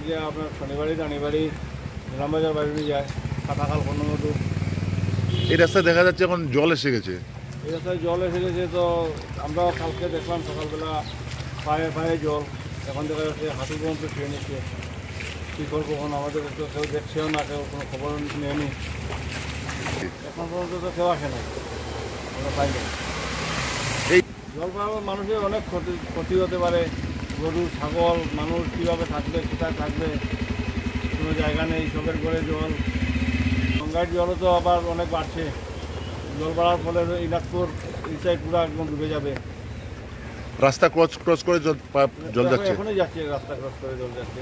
যে আপনার শনিবারই রানিবাড়ি রামবাজার বাড়ি যায় কাটাখাল কর্ণমধু। এই রাস্তায় দেখা যাচ্ছে এখন জল এসে গেছে। এই রাস্তায় জল এসে গেছে, তো আমরাও কালকে দেখলাম সকালবেলা পায়ে পায়ে জল, এখন দেখা যাচ্ছে হাঁটু পর্যন্ত শুয়ে নিচ্ছে। কী করবো, কখন আমাদের তো কেউ দেখছেও না, কেউ কোনো খবর নেয়নি, এখন পর্যন্ত তো কেউ আসে না, আমরা পাই না। এই জল পাওয়ার মানুষের অনেক ক্ষতি হতে পারে। গরু ছাগল মানুষ কীভাবে থাকবে, কোথায় থাকবে, কোনো জায়গা নেই, সবের ঘরে জল। গঙ্গার জলও তো আবার অনেক বাড়ছে, জল বাড়ার ফলে ইনাকপুর এই সাইড পুরো একদম ডুবে যাবে। রাস্তা ক্রস করে জল যাচ্ছে। এখনই যাচ্ছে, রাস্তা ক্রস করে জল যাচ্ছে।